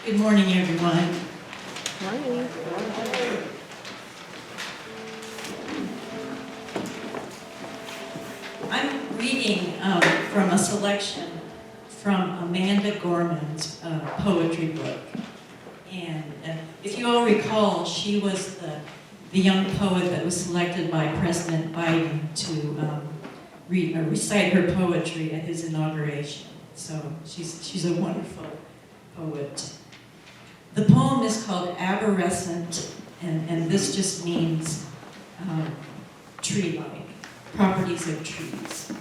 Good morning, everyone. Morning. I'm reading from a selection from Amanda Gorman's poetry book. And if you all recall, she was the young poet that was selected by President Biden to recite her poetry at his inauguration. So she's a wonderful poet. The poem is called Arborescent, and this just means tree-like, properties of trees.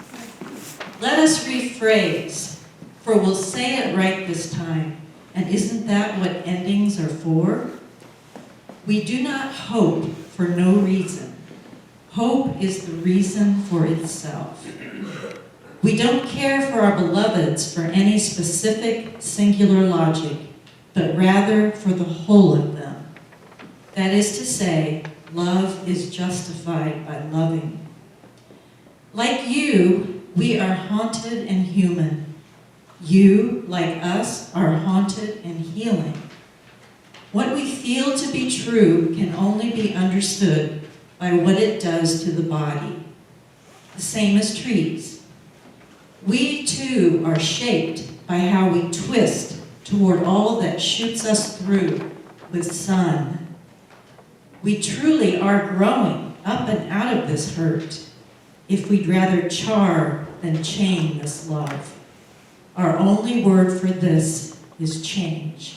Let us rephrase, for we'll say it right this time, and isn't that what endings are for? We do not hope for no reason. Hope is the reason for itself. We don't care for our beloveds for any specific singular logic, but rather for the whole of them. That is to say, love is justified by loving. Like you, we are haunted and human. You, like us, are haunted and healing. What we feel to be true can only be understood by what it does to the body. The same as trees. We too are shaped by how we twist toward all that shoots us through with sun. We truly are growing up and out of this hurt if we'd rather char than chain this love. Our only word for this is change.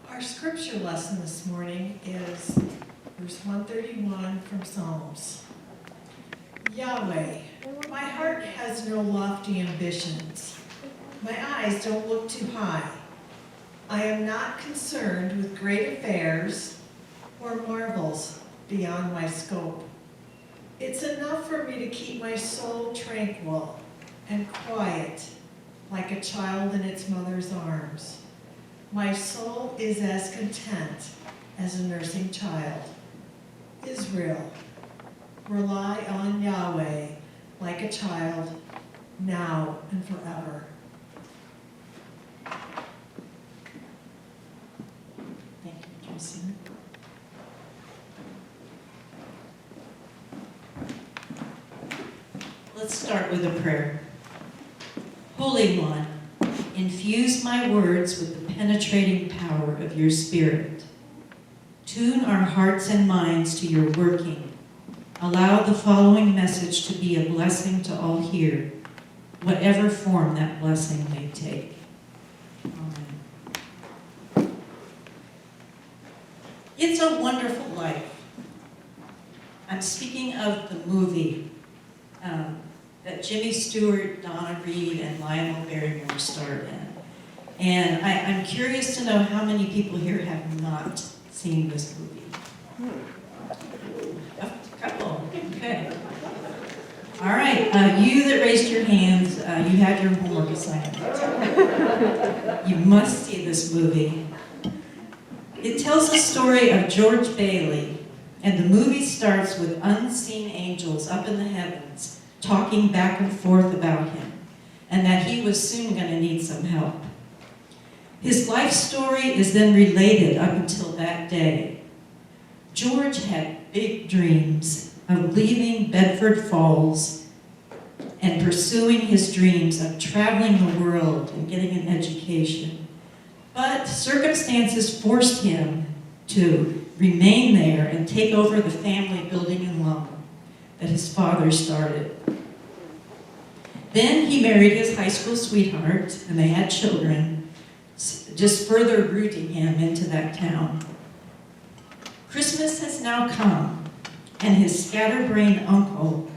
Our scripture lesson this morning is verse 131 from Psalms. Yahweh, my heart has no lofty ambitions. My eyes don't look too high. I am not concerned with great affairs or marvels beyond my scope. It's enough for me to keep my soul tranquil and quiet like a child in its mother's arms. My soul is as content as a nursing child. Israel, rely on Yahweh like a child, now and forever. Thank you, Racine. Let's start with a prayer. Holy One, infuse my words with the penetrating power of your Spirit. Tune our hearts and minds to your working. Allow the following message to be a blessing to all here, whatever form that blessing may take. Amen. It's a Wonderful Life. I'm speaking of the movie that Jimmy Stewart, Donna Reed, and Lionel Barrymore starred in. And I'm curious to know how many people here have not seen this movie. A couple, okay. All right, you that raised your hands, you have your homework assignment. You must see this movie. It tells the story of George Bailey, and the movie starts with unseen angels up in the heavens talking back and forth about him, and that he was soon going to need some help. His life story is then related up until that day. George had big dreams of leaving Bedford Falls and pursuing his dreams of traveling the world and getting an education. But circumstances forced him to remain there and take over the family building and loan that his father started. Then he married his high school sweetheart, and they had children, just further rooting him into that town. Christmas has now come, and his scatterbrained uncle,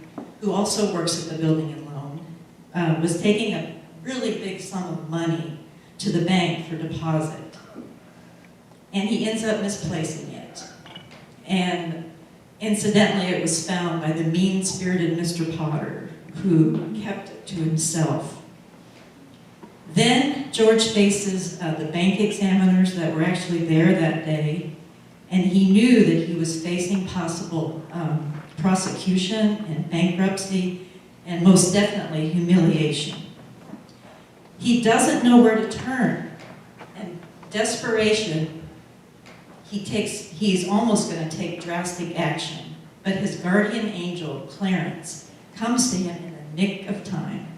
who also works at the building and loan, was taking a really big sum of money to the bank for deposit. and he ends up misplacing it. And incidentally, it was found by the mean-spirited Mr. Potter, who kept it to himself. Then George faces the bank examiners that were actually there that day, and he knew that he was facing possible prosecution and bankruptcy, and most definitely humiliation. He doesn't know where to turn, and desperation, he's almost going to take drastic action, but his guardian angel, Clarence, comes to him in the nick of time.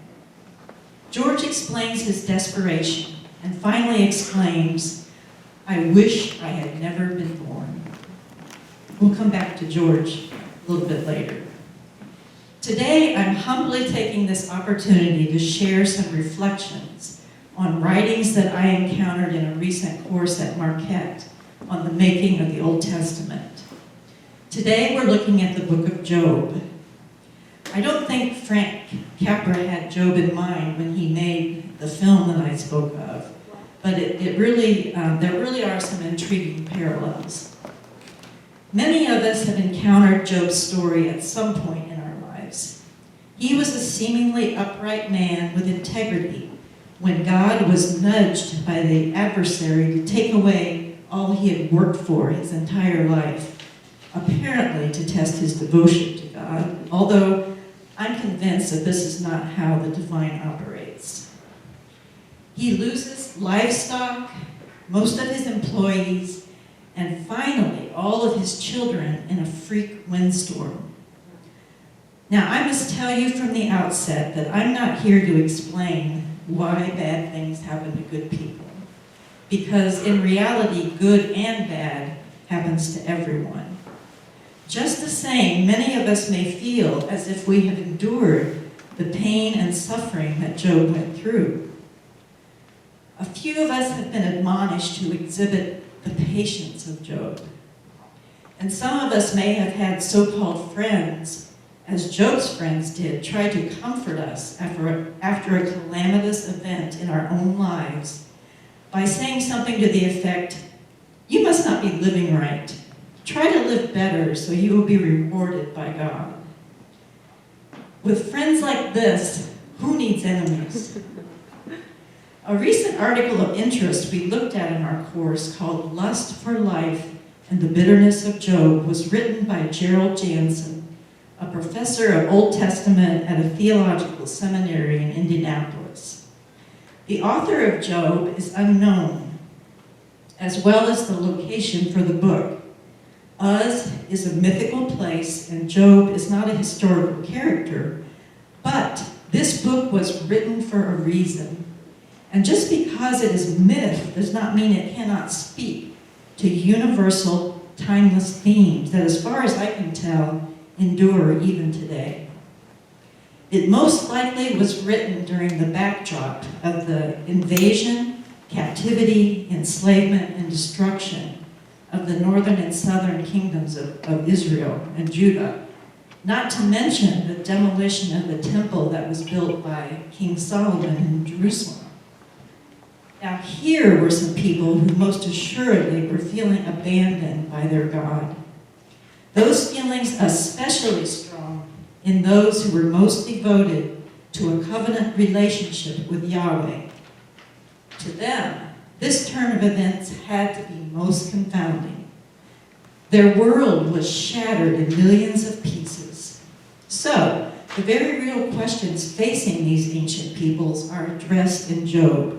George explains his desperation and finally exclaims, "I wish I had never been born." We'll come back to George a little bit later. Today, I'm humbly taking this opportunity to share some reflections on writings that I encountered in a recent course at Marquette on the making of the Old Testament. Today, we're looking at the book of Job. I don't think Frank Capra had Job in mind when he made the film that I spoke of, but there really are some intriguing parallels. Many of us have encountered Job's story at some point in our lives. He was a seemingly upright man with integrity when God was nudged by the adversary to take away all he had worked for his entire life, apparently to test his devotion to God, although I'm convinced that this is not how the divine operates. He loses livestock, most of his employees, and finally all of his children in a freak windstorm. Now, I must tell you from the outset that I'm not here to explain why bad things happen to good people, because in reality, good and bad happens to everyone. Just the same, many of us may feel as if we have endured the pain and suffering that Job went through. A few of us have been admonished to exhibit the patience of Job. And some of us may have had so-called friends, as Job's friends did, try to comfort us after a calamitous event in our own lives by saying something to the effect, "You must not be living right. Try to live better so you will be rewarded by God." With friends like this, who needs enemies? A recent article of interest we looked at in our course called "Lust for Life and the Bitterness of Job" was written by Gerald Jansen, a professor of Old Testament at a theological seminary in Indianapolis. The author of Job is unknown, as well as the location for the book. Uz is a mythical place, and Job is not a historical character, but this book was written for a reason. And just because it is myth does not mean it cannot speak to universal, timeless themes that, as far as I can tell, endure even today. It most likely was written during the backdrop of the invasion, captivity, enslavement, and destruction of the northern and southern kingdoms of Israel and Judah, not to mention the demolition of the temple that was built by King Solomon in Jerusalem. Now here were some people who most assuredly were feeling abandoned by their God. Those feelings especially strong in those who were most devoted to a covenant relationship with Yahweh. To them, this turn of events had to be most confounding. Their world was shattered in millions of pieces. So, the very real questions facing these ancient peoples are addressed in Job.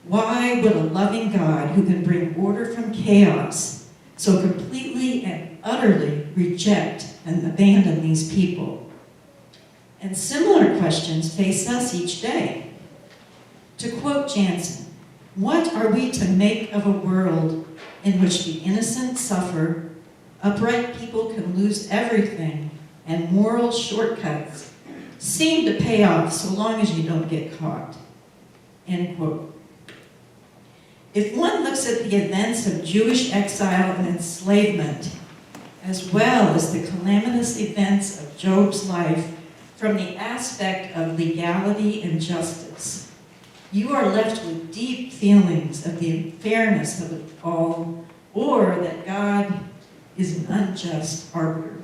Why would a loving God who can bring order from chaos so completely and utterly reject and abandon these people? And similar questions face us each day. To quote Jansen, what are we to make of a world in which the innocent suffer, upright people can lose everything, and moral shortcuts seem to pay off so long as you don't get caught? End quote. If one looks at the events of Jewish exile and enslavement, as well as the calamitous events of Job's life from the aspect of legality and justice, you are left with deep feelings of the unfairness of it all, or that God is an unjust arbiter.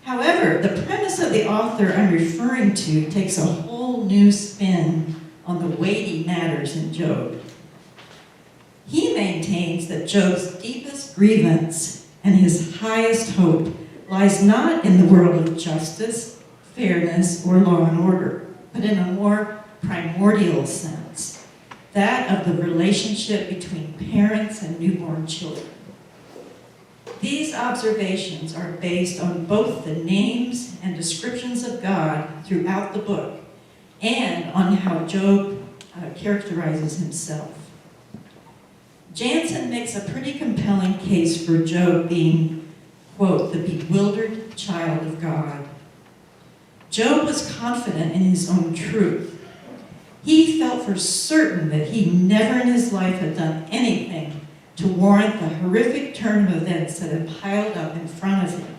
However, the premise of the author I'm referring to takes a whole new spin on the weighty matters in Job. He maintains that Job's deepest grievance and his highest hope lies not in the world of justice, fairness, or law and order, but in a more primordial sense, that of the relationship between parents and newborn children. These observations are based on both the names and descriptions of God throughout the book and on how Job characterizes himself. Jansen makes a pretty compelling case for Job being, quote, the bewildered child of God. Job was confident in his own truth. He felt for certain that he never in his life had done anything to warrant the horrific turn of events that had piled up in front of him,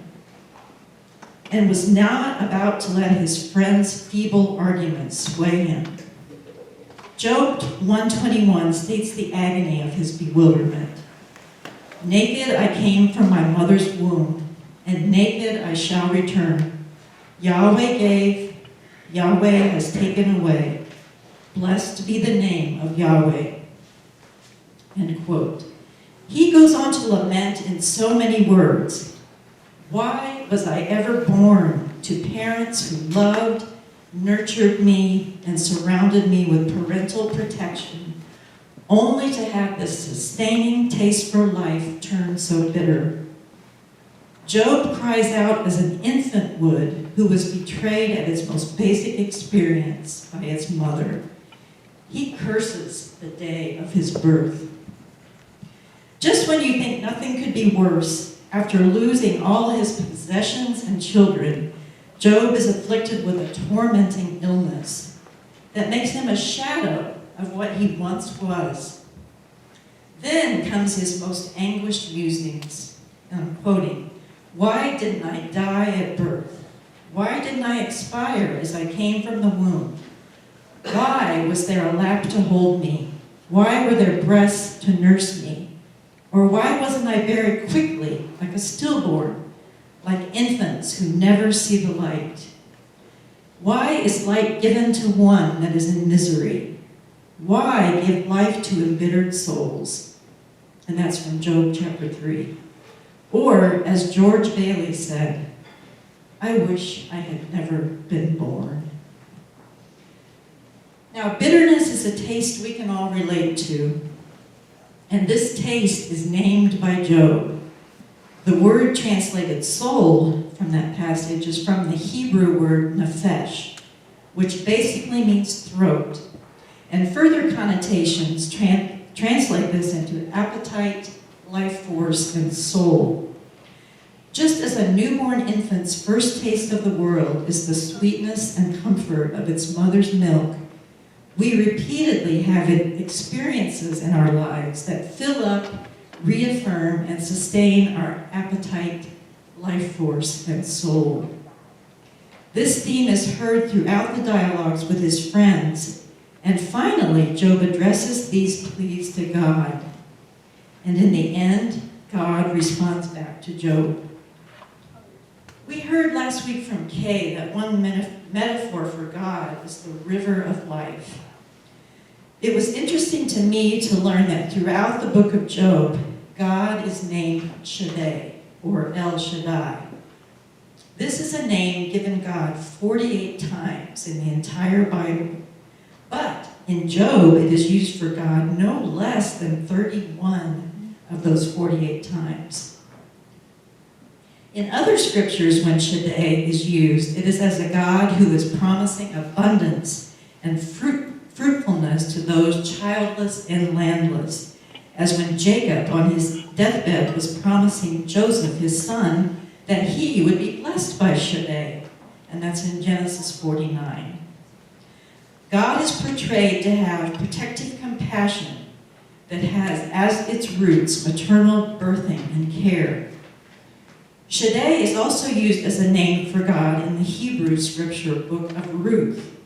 and was not about to let his friend's feeble arguments sway him. Job 121 states the agony of his bewilderment. Naked I came from my mother's womb, and naked I shall return. Yahweh gave, Yahweh has taken away. Blessed be the name of Yahweh. End quote. He goes on to lament in so many words. Why was I ever born to parents who loved, nurtured me, and surrounded me with parental protection, only to have this sustaining taste for life turn so bitter? Job cries out as an infant would, who was betrayed at its most basic experience by its mother. He curses the day of his birth. Just when you think nothing could be worse, after losing all his possessions and children, Job is afflicted with a tormenting illness that makes him a shadow of what he once was. Then comes his most anguished musings, and I'm quoting, "Why didn't I die at birth? Why didn't I expire as I came from the womb? Why was there a lap to hold me? Why were there breasts to nurse me? Or why wasn't I buried quickly, like a stillborn, like infants who never see the light? Why is light given to one that is in misery? Why give life to embittered souls?" And that's from Job chapter 3. Or, as George Bailey said, "I wish I had never been born." Now, bitterness is a taste we can all relate to. And this taste is named by Job. The word translated soul from that passage is from the Hebrew word nephesh, which basically means throat. And further connotations translate this into appetite, life force, and soul. Just as a newborn infant's first taste of the world is the sweetness and comfort of its mother's milk, we repeatedly have experiences in our lives that fill up, reaffirm, and sustain our appetite, life force, and soul. This theme is heard throughout the dialogues with his friends, and finally, Job addresses these pleas to God. And in the end, God responds back to Job. We heard last week from Kay that one metaphor for God is the river of life. It was interesting to me to learn that throughout the book of Job, God is named Shaddai, or El Shaddai. This is a name given God 48 times in the entire Bible. But in Job, it is used for God no less than 31 of those 48 times. In other scriptures, when Shaddai is used, it is as a God who is promising abundance and fruitfulness to those childless and landless, as when Jacob on his deathbed was promising Joseph, his son, that he would be blessed by Shaddai, and that's in Genesis 49. God is portrayed to have protective compassion that has as its roots maternal birthing and care. Shaddai is also used as a name for God in the Hebrew scripture book of Ruth.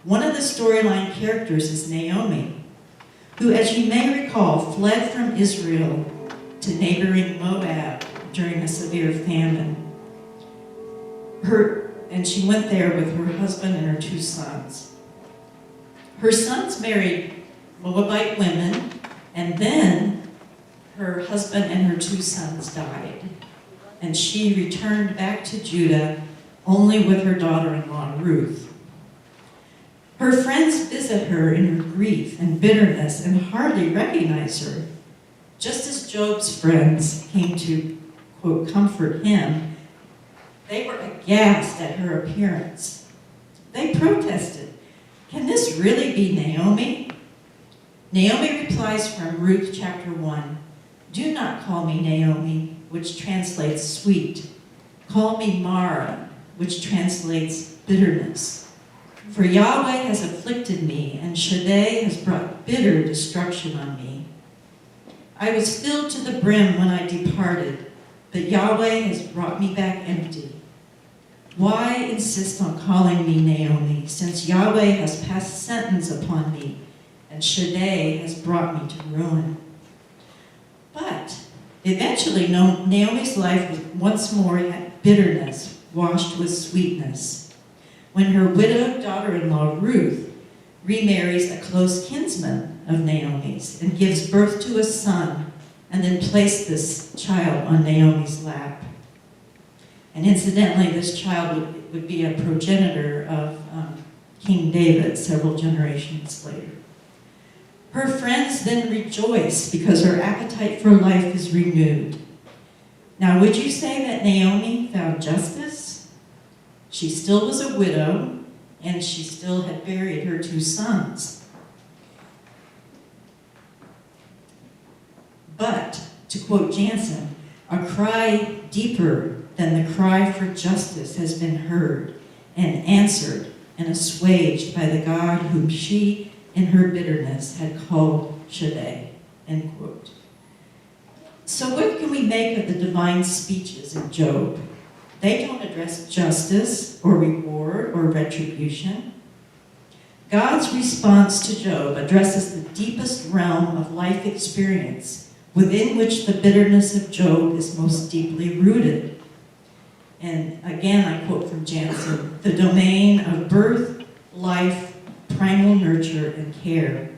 One of the storyline characters is Naomi, who, as you may recall, fled from Israel to neighboring Moab during a severe famine. And she went there with her husband and her 2 sons. Her sons married Moabite women, and then her husband and her 2 sons died. And she returned back to Judah only with her daughter-in-law, Ruth. Her friends visit her in her grief and bitterness and hardly recognize her. Just as Job's friends came to, quote, comfort him, they were aghast at her appearance. They protested, "Can this really be Naomi?" Naomi replies from Ruth chapter 1, "Do not call me Naomi," which translates sweet. "Call me Mara," which translates bitterness. For Yahweh has afflicted me, and Shaddai has brought bitter destruction on me. I was filled to the brim when I departed, but Yahweh has brought me back empty. Why insist on calling me Naomi, since Yahweh has passed sentence upon me, and Shaddai has brought me to ruin? But eventually Naomi's life was once more had bitterness washed with sweetness, when her widowed daughter-in-law Ruth remarries a close kinsman of Naomi's and gives birth to a son, and then placed this child on Naomi's lap. And incidentally, this child would be a progenitor of King David several generations later. Her friends then rejoice because her appetite for life is renewed. Now, would you say that Naomi found justice? She still was a widow, and she still had buried her 2 sons. But, to quote Jansen, "A cry deeper than the cry for justice has been heard and answered and assuaged by the God whom she, in her bitterness, had called Shaddai." End quote. So what can we make of the divine speeches in Job? They don't address justice or reward or retribution. God's response to Job addresses the deepest realm of life experience within which the bitterness of Job is most deeply rooted. And again, I quote from Jansen, "The domain of birth, life, primal nurture, and care.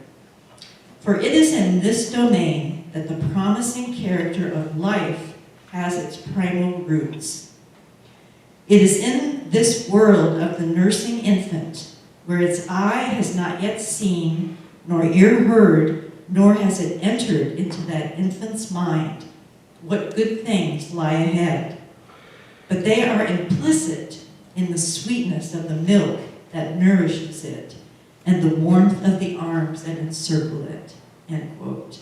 For it is in this domain that the promising character of life has its primal roots. It is in this world of the nursing infant, where its eye has not yet seen, nor ear heard, nor has it entered into that infant's mind, what good things lie ahead. But they are implicit in the sweetness of the milk that nourishes it, and the warmth of the arms that encircle it." End quote.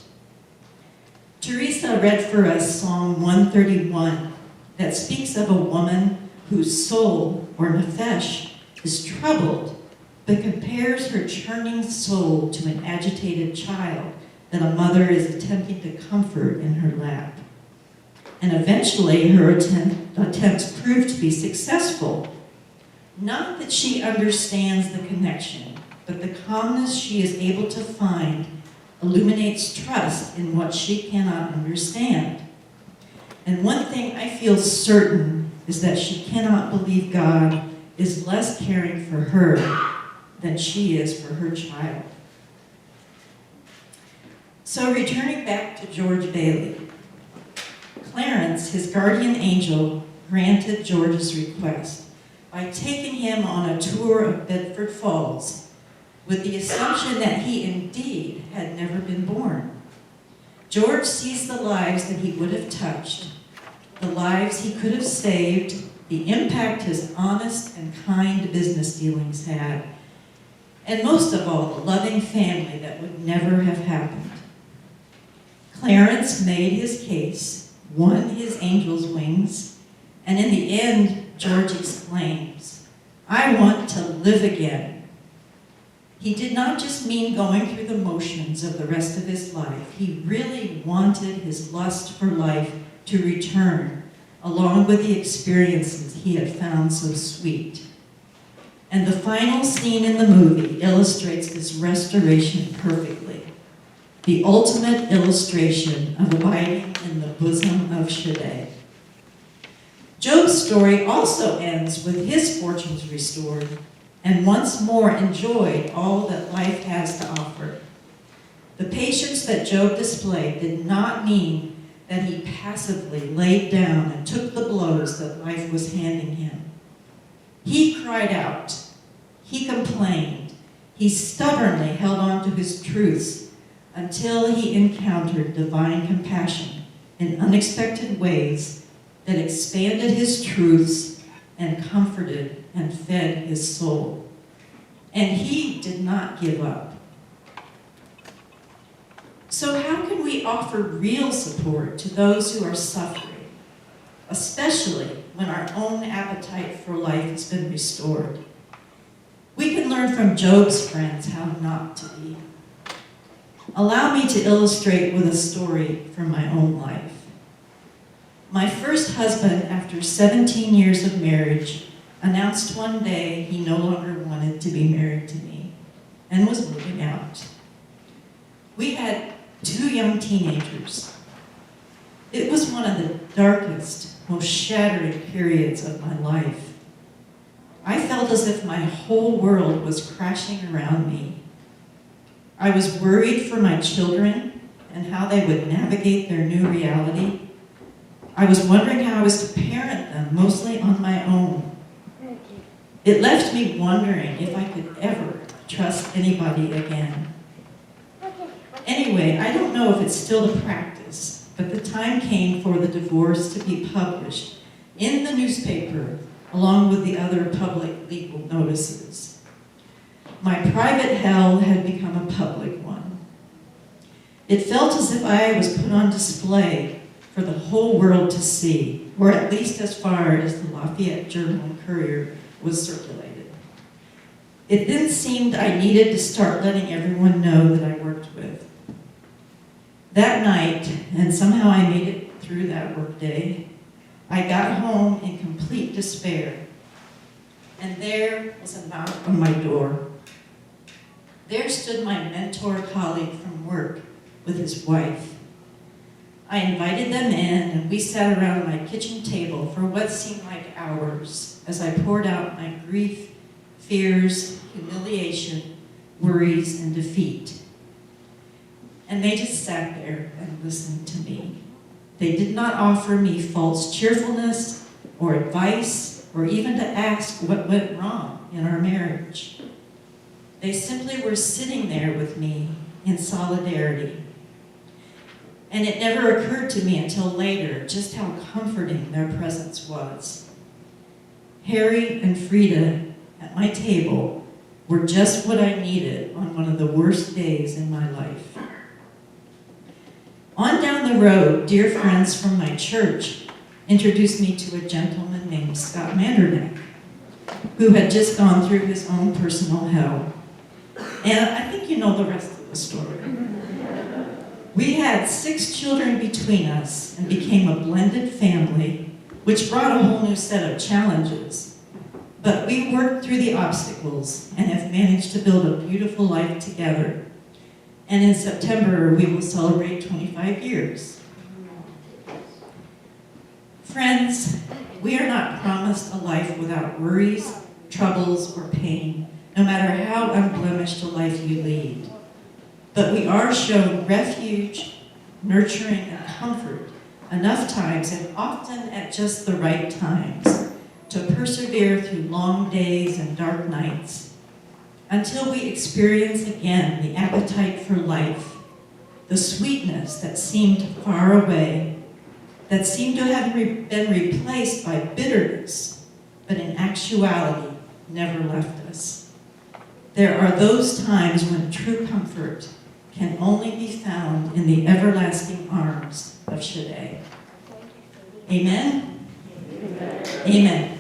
Teresa read for us Psalm 131 that speaks of a woman whose soul, or nefesh, is troubled, but compares her churning soul to an agitated child that a mother is attempting to comfort in her lap. And eventually her attempts prove to be successful. Not that she understands the connection, but the calmness she is able to find illuminates trust in what she cannot understand. And one thing I feel certain is that she cannot believe God is less caring for her than she is for her child. So returning back to George Bailey, Clarence, his guardian angel, granted George's request by taking him on a tour of Bedford Falls with the assumption that he indeed had never been born. George sees the lives that he would have touched, the lives he could have saved, the impact his honest and kind business dealings had, and most of all, the loving family that would never have happened. Clarence made his case, won his angel's wings, and in the end, George exclaims, "I want to live again." He did not just mean going through the motions of the rest of his life. He really wanted his lust for life to return, along with the experiences he had found so sweet. And the final scene in the movie illustrates this restoration perfectly. the ultimate illustration of abiding in the bosom of Shaddai. Job's story also ends with his fortunes restored and once more enjoyed all that life has to offer. The patience that Job displayed did not mean that he passively laid down and took the blows that life was handing him. He cried out, he complained, he stubbornly held on to his truths until he encountered divine compassion in unexpected ways that expanded his truths and comforted and fed his soul. And he did not give up. So how can we offer real support to those who are suffering, especially when our own appetite for life has been restored? We can learn from Job's friends how not to be. Allow me to illustrate with a story from my own life. My first husband, after 17 years of marriage, announced one day he no longer wanted to be married to me and was moving out. We had 2 young teenagers. It was one of the darkest, most shattering periods of my life. I felt as if my whole world was crashing around me. I was worried for my children and how they would navigate their new reality. I was wondering how I was to parent them, mostly on my own. It left me wondering if I could ever trust anybody again. Anyway, I don't know if it's still the practice, but the time came for the divorce to be published in the newspaper along with the other public legal notices. My private hell had become a public one. It felt as if I was put on display for the whole world to see, or at least as far as the Lafayette Journal-Courier was circulated. It then seemed I needed to start letting everyone know that I worked with. That night, and somehow I made it through that workday, I got home in complete despair. And there was a knock on my door. There stood my mentor colleague from work with his wife. I invited them in, and we sat around my kitchen table for what seemed like hours as I poured out my grief, fears, humiliation, worries, and defeat. And they just sat there and listened to me. They did not offer me false cheerfulness or advice or even to ask what went wrong in our marriage. They simply were sitting there with me in solidarity. And it never occurred to me until later just how comforting their presence was. Harry and Frida at my table were just what I needed on one of the worst days in my life. On down the road, dear friends from my church introduced me to a gentleman named Scott Mandernack, who had just gone through his own personal hell. And I think you know the rest of the story. We had 6 children between us and became a blended family, which brought a whole new set of challenges. But we worked through the obstacles and have managed to build a beautiful life together. And in September, we will celebrate 25 years. Friends, we are not promised a life without worries, troubles, or pain, no matter how unblemished a life you lead. But we are shown refuge, nurturing, and comfort enough times, and often at just the right times, to persevere through long days and dark nights, until we experience again the appetite for life, the sweetness that seemed far away, that seemed to have been replaced by bitterness, but in actuality never left us. There are those times when true comfort can only be found in the everlasting arms of Shaddai. Amen? Amen. Amen.